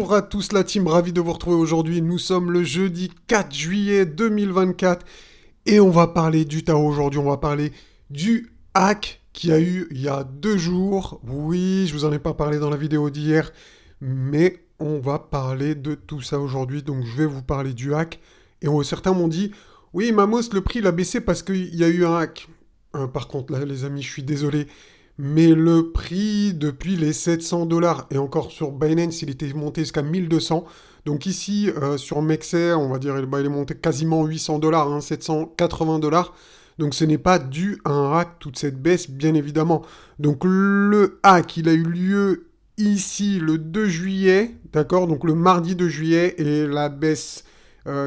Bonjour à tous la team, ravi de vous retrouver aujourd'hui. Nous sommes le jeudi 4 juillet 2024 et on va parler du Tao aujourd'hui. On va parler du hack qu'il y a eu il y a 2 jours. Oui, je vous en ai pas parlé dans la vidéo d'hier, mais on va parler de tout ça aujourd'hui. Donc je vais vous parler du hack. Et certains m'ont dit, oui Mamos, le prix il a baissé parce qu'il y a eu un hack. Par contre là les amis, je suis désolé. Mais le prix depuis les 700 dollars, et encore sur Binance, il était monté jusqu'à 1200. Donc ici, sur Mexer, on va dire, il est monté quasiment 800 dollars, hein, 780 dollars. Donc ce n'est pas dû à un hack, toute cette baisse, bien évidemment. Donc le hack, il a eu lieu ici le 2 juillet, d'accord? Donc le mardi 2 juillet, et la baisse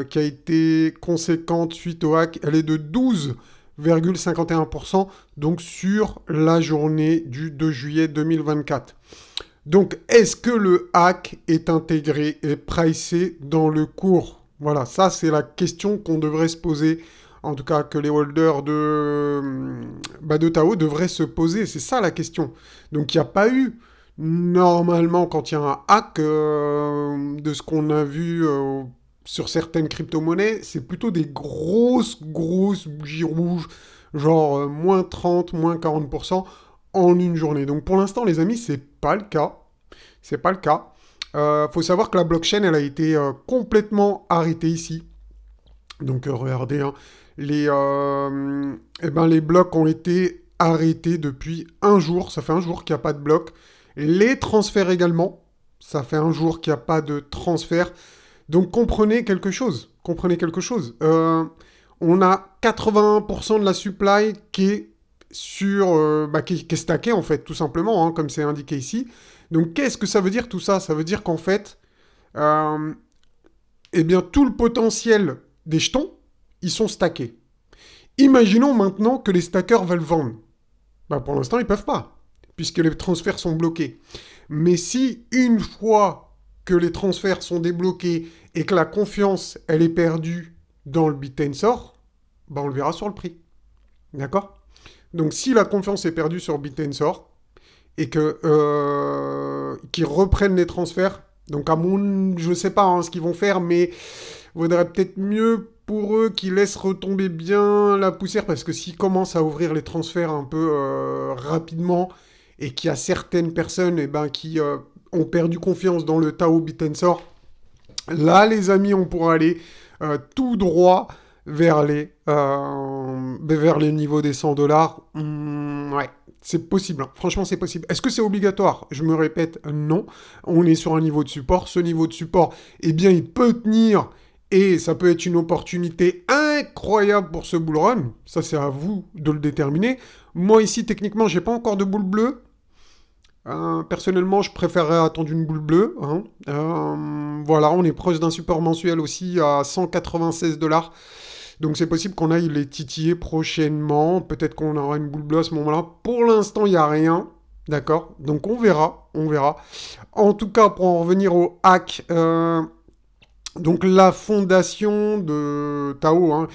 qui a été conséquente suite au hack, elle est de 12,51%, donc sur la journée du 2 juillet 2024. Donc, est-ce que le hack est intégré et pricé dans le cours? Voilà, ça c'est la question qu'on devrait se poser, en tout cas que les holders de Tao devraient se poser, c'est ça la question. Donc, il n'y a pas eu, normalement, quand il y a un hack, de ce qu'on a vu sur certaines crypto-monnaies, c'est plutôt des grosses bougies rouges, genre moins 30, moins 40% en une journée. Donc pour l'instant, les amis, c'est pas le cas. C'est pas le cas. Faut savoir que la blockchain, elle a été complètement arrêtée ici. Donc regardez, hein, les blocs ont été arrêtés depuis un jour. Ça fait un jour qu'il n'y a pas de bloc. Les transferts également. Ça fait un jour qu'il n'y a pas de transfert. Donc comprenez quelque chose. Comprenez quelque chose. On a 80% de la supply qui est qui est stacké en fait, tout simplement, hein, comme c'est indiqué ici. Donc qu'est-ce que ça veut dire tout ça? Ça veut dire qu'en fait, eh bien tout le potentiel des jetons, ils sont stackés. Imaginons maintenant que les stackers veulent vendre. Pour l'instant, ils peuvent pas, puisque les transferts sont bloqués. Mais si une fois que les transferts sont débloqués et que la confiance, elle est perdue dans le Bit-Tensor, on le verra sur le prix. D'accord? Donc si la confiance est perdue sur Bit-Tensor et qu'ils reprennent les transferts, donc je ne sais pas ce qu'ils vont faire, mais il vaudrait peut-être mieux pour eux qu'ils laissent retomber bien la poussière, parce que s'ils commencent à ouvrir les transferts un peu rapidement et qu'il y a certaines personnes qui ont perdu confiance dans le Tao Bit-Tensor, là les amis, on pourra aller tout droit vers les niveaux des 100 dollars. Ouais, c'est possible. Hein. Franchement, c'est possible. Est-ce que c'est obligatoire? Je me répète, non. On est sur un niveau de support. Ce niveau de support, eh bien, il peut tenir et ça peut être une opportunité incroyable pour ce bull run. Ça, c'est à vous de le déterminer. Moi, ici, techniquement, j'ai pas encore de boule bleue. Personnellement, je préférerais attendre une boule bleue. Hein. Voilà, on est proche d'un support mensuel aussi à 196 dollars. Donc c'est possible qu'on aille les titiller prochainement. Peut-être qu'on aura une boule bleue à ce moment-là. Pour l'instant, il n'y a rien. D'accord? Donc on verra. On verra. En tout cas, pour en revenir au hack, donc la fondation de Tao, hein,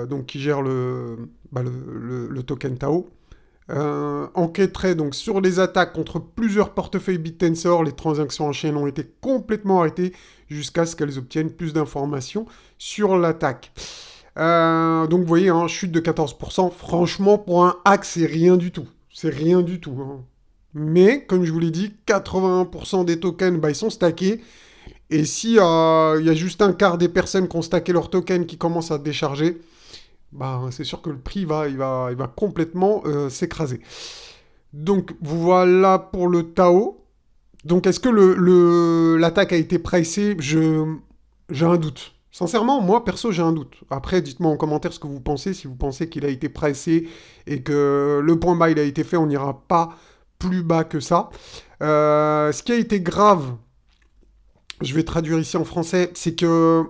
donc qui gère le token Tao, enquêterait donc sur les attaques contre plusieurs portefeuilles Bit-Tensor. Les transactions en chaîne ont été complètement arrêtées jusqu'à ce qu'elles obtiennent plus d'informations sur l'attaque. Donc vous voyez, hein, chute de 14%. Franchement, pour un hack, c'est rien du tout. C'est rien du tout. Hein. Mais, comme je vous l'ai dit, 81% des tokens, ils sont stackés. Et si il y a juste un quart des personnes qui ont stacké leurs tokens qui commencent à décharger, c'est sûr que le prix il va complètement s'écraser. Donc voilà pour le Tao. Donc est-ce que l'attaque a été pricée? J'ai un doute. Sincèrement, moi perso j'ai un doute. Après, dites-moi en commentaire ce que vous pensez, si vous pensez qu'il a été pricé et que le point bas il a été fait, on n'ira pas plus bas que ça. Ce qui a été grave, je vais traduire ici en français, c'est que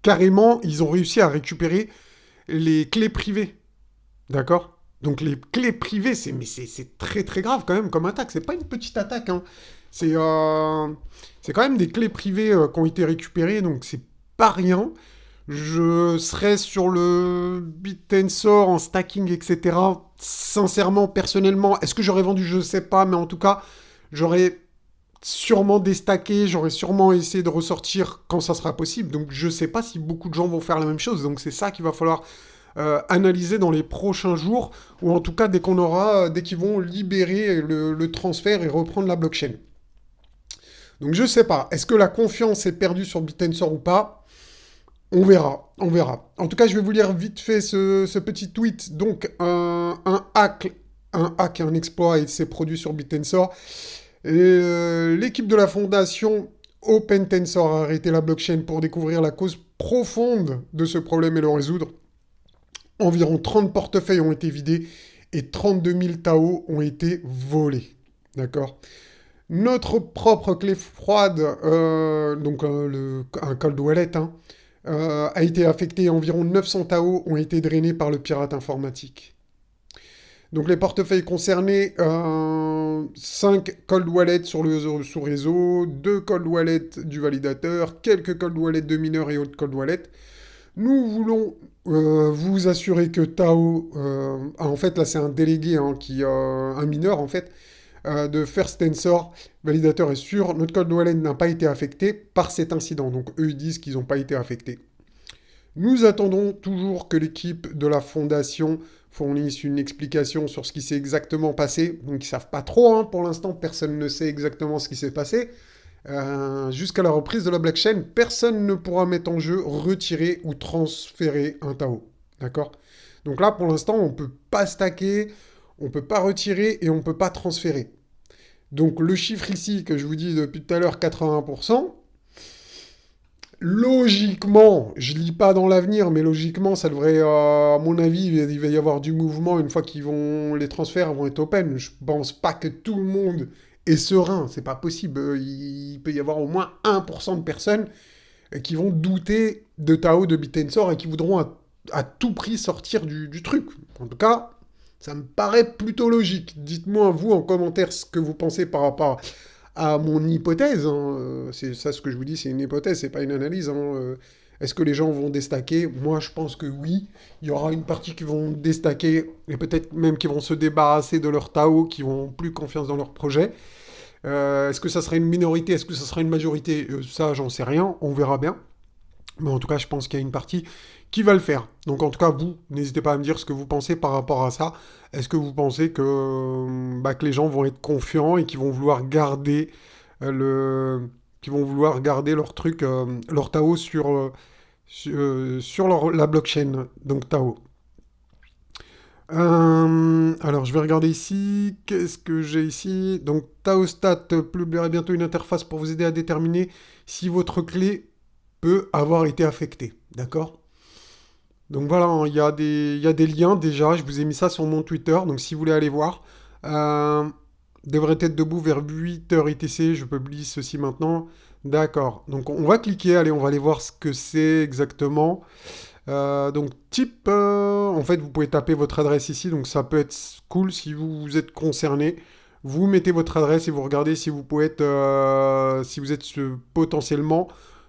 carrément ils ont réussi à récupérer les clés privées. D'accord? Donc les clés privées, c'est très très grave quand même comme attaque. C'est pas une petite attaque. Hein. C'est quand même des clés privées qui ont été récupérées, donc c'est pas rien. Je serais sur le Bit-Tensor en stacking, etc. Sincèrement, personnellement, est-ce que j'aurais vendu? Je sais pas, mais en tout cas, j'aurais sûrement déstacké, j'aurais sûrement essayé de ressortir quand ça sera possible. Donc je sais pas si beaucoup de gens vont faire la même chose. Donc c'est ça qu'il va falloir analyser dans les prochains jours, ou en tout cas dès qu'ils vont libérer le transfert et reprendre la blockchain. Donc je sais pas, est-ce que la confiance est perdue sur Bitensor ou pas? On verra, on verra. En tout cas, je vais vous lire vite fait ce petit tweet. Donc un exploit s'est produit sur Bitensor. L'équipe de la fondation OpenTensor a arrêté la blockchain pour découvrir la cause profonde de ce problème et le résoudre. Environ 30 portefeuilles ont été vidés et 32 000 TAO ont été volés. D'accord. Notre propre clé froide, un cold wallet, a été affecté. Environ 900 TAO ont été drainés par le pirate informatique. Donc les portefeuilles concernés, 5 cold wallets sur le sous-réseau, 2 cold wallets du validateur, quelques cold wallets de mineurs et autres cold wallets. Nous voulons vous assurer que Tao, en fait là c'est un délégué, un mineur en fait, de First Tensor, validateur est sûr, notre cold wallet n'a pas été affecté par cet incident. Donc eux ils disent qu'ils n'ont pas été affectés. Nous attendons toujours que l'équipe de la fondation fournisse une explication sur ce qui s'est exactement passé. Donc ils ne savent pas trop, pour l'instant personne ne sait exactement ce qui s'est passé. Jusqu'à la reprise de la blockchain, personne ne pourra mettre en jeu, retirer ou transférer un Tao. D'accord? Donc là, pour l'instant, on ne peut pas stacker, on ne peut pas retirer et on ne peut pas transférer. Donc le chiffre ici que je vous dis depuis tout à l'heure, 80%, logiquement, je lis pas dans l'avenir, mais logiquement, ça devrait, à mon avis, il va y avoir du mouvement une fois les transferts vont être open. Je pense pas que tout le monde est serein, c'est pas possible. Il peut y avoir au moins 1% de personnes qui vont douter de Tao, de Bitensor et qui voudront à tout prix sortir du truc. En tout cas, ça me paraît plutôt logique. Dites-moi, vous, en commentaire, ce que vous pensez par rapport à mon hypothèse. C'est ça ce que je vous dis, c'est une hypothèse, c'est pas une analyse. Est-ce que les gens vont déstacker? Moi, je pense que oui. Il y aura une partie qui vont déstacker et peut-être même qui vont se débarrasser de leur Tao, qui n'ont plus confiance dans leur projet. Est-ce que ça sera une minorité? Est-ce que ça sera une majorité? Ça, j'en sais rien. On verra bien. Mais en tout cas, je pense qu'il y a une partie qui va le faire. Donc en tout cas, vous, n'hésitez pas à me dire ce que vous pensez par rapport à ça. Est-ce que vous pensez que les gens vont être confiants et qu'ils vont vouloir garder leur truc, leur Tao sur la blockchain, donc Tao. Alors, je vais regarder ici. Qu'est-ce que j'ai ici? Donc, TaoStat publiera bientôt une interface pour vous aider à déterminer si votre clé peut avoir été affectée. D'accord? Donc voilà, il y a des liens déjà. Je vous ai mis ça sur mon Twitter. Donc, si vous voulez aller voir, devrait être debout vers 8h ITC. Je publie ceci maintenant. D'accord. Donc, on va cliquer. Allez, on va aller voir ce que c'est exactement. Donc type, en fait vous pouvez taper votre adresse ici, donc ça peut être cool si vous êtes concerné. Vous mettez votre adresse et vous regardez si vous pouvez être, si vous êtes potentiellement,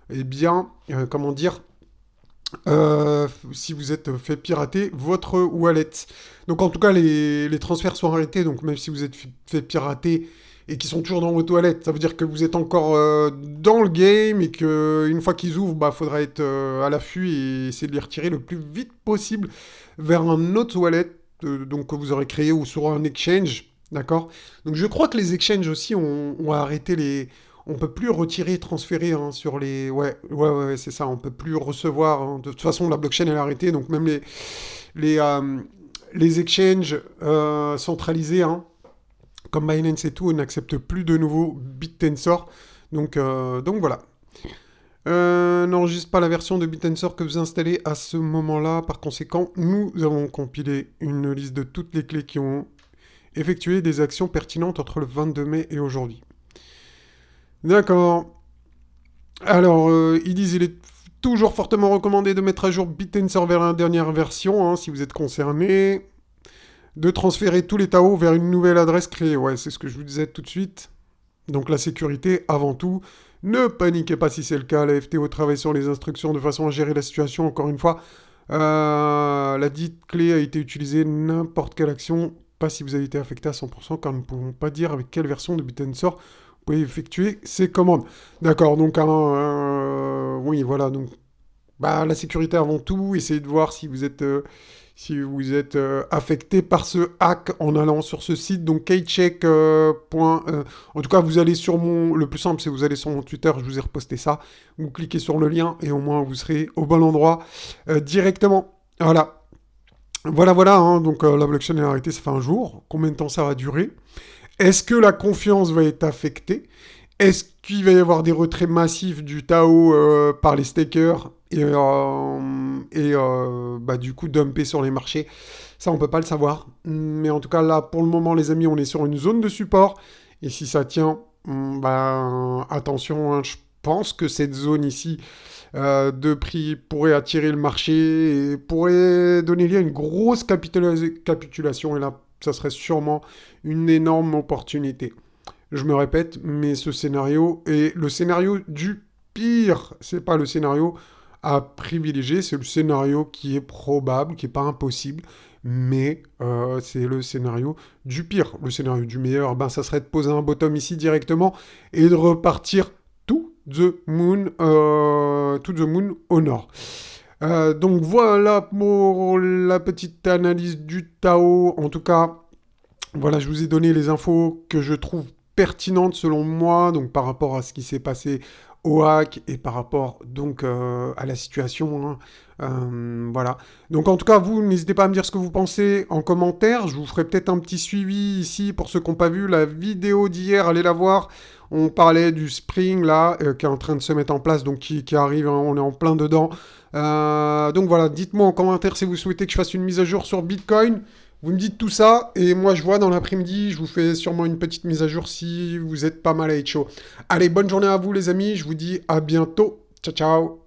eh bien, comment dire, si vous êtes fait pirater votre wallet. Donc en tout cas les transferts sont arrêtés, donc même si vous êtes fait pirater et qui sont toujours dans vos toilettes, ça veut dire que vous êtes encore dans le game et qu'une fois qu'ils ouvrent, bah, faudra être à l'affût et essayer de les retirer le plus vite possible vers un autre wallet donc, que vous aurez créé ou sur un exchange, d'accord? Donc je crois que les exchanges aussi ont arrêté les... On peut plus retirer, transférer sur les... Ouais, c'est ça, on peut plus recevoir. De toute façon, la blockchain, elle est arrêtée, donc même les, euh, les exchanges centralisés, comme Binance et tout, on n'accepte plus de nouveau BitTensor. Donc voilà. N'enregistre pas la version de BitTensor que vous installez à ce moment-là. Par conséquent, nous avons compilé une liste de toutes les clés qui ont effectué des actions pertinentes entre le 22 mai et aujourd'hui. D'accord. Alors, ils disent il est toujours fortement recommandé de mettre à jour BitTensor vers la dernière version, si vous êtes concerné. De transférer tous les Tao vers une nouvelle adresse créée. Ouais, c'est ce que je vous disais tout de suite. Donc la sécurité avant tout. Ne paniquez pas si c'est le cas. La FTO travaille sur les instructions de façon à gérer la situation. Encore une fois, la dite clé a été utilisée n'importe quelle action. Pas si vous avez été affecté à 100%, car nous ne pouvons pas dire avec quelle version de BitTensor vous pouvez effectuer ces commandes. D'accord, donc, oui, voilà, donc, bah, la sécurité avant tout, essayez de voir si vous êtes affecté par ce hack en allant sur ce site, donc keycheck. En tout cas, vous allez sur le plus simple, c'est vous allez sur mon Twitter, je vous ai reposté ça, vous cliquez sur le lien et au moins vous serez au bon endroit directement. Voilà. Voilà, voilà, hein, donc la blockchain est arrêtée, ça fait un jour. Combien de temps ça va durer? Est-ce que la confiance va être affectée? Est-ce qu'il va y avoir des retraits massifs du Tao par les stakers et bah, du coup dumper sur les marchés? Ça, on peut pas le savoir. Mais en tout cas, là, pour le moment, les amis, on est sur une zone de support. Et si ça tient, bah, attention, hein, je pense que cette zone ici de prix pourrait attirer le marché et pourrait donner lieu à une grosse capitulation. Et là, ça serait sûrement une énorme opportunité. Je me répète, mais ce scénario est le scénario du pire. C'est pas le scénario à privilégier, c'est le scénario qui est probable, qui est pas impossible, mais c'est le scénario du pire. Le scénario du meilleur, ben ça serait de poser un bottom ici directement et de repartir to the moon au nord. Donc voilà pour la petite analyse du Tao. En tout cas, voilà, je vous ai donné les infos que je trouve pertinentes selon moi, donc par rapport à ce qui s'est passé au hack et par rapport donc à la situation. Hein. Voilà. Donc en tout cas, vous, n'hésitez pas à me dire ce que vous pensez en commentaire. Je vous ferai peut-être un petit suivi ici pour ceux qui n'ont pas vu la vidéo d'hier. Allez la voir. On parlait du Spring là, qui est en train de se mettre en place, donc qui arrive, hein, on est en plein dedans. Donc voilà, dites-moi en commentaire si vous souhaitez que je fasse une mise à jour sur Bitcoin. Vous me dites tout ça, et moi je vois dans l'après-midi, je vous fais sûrement une petite mise à jour si vous êtes pas mal à être chaud. Allez, bonne journée à vous les amis, je vous dis à bientôt. Ciao ciao.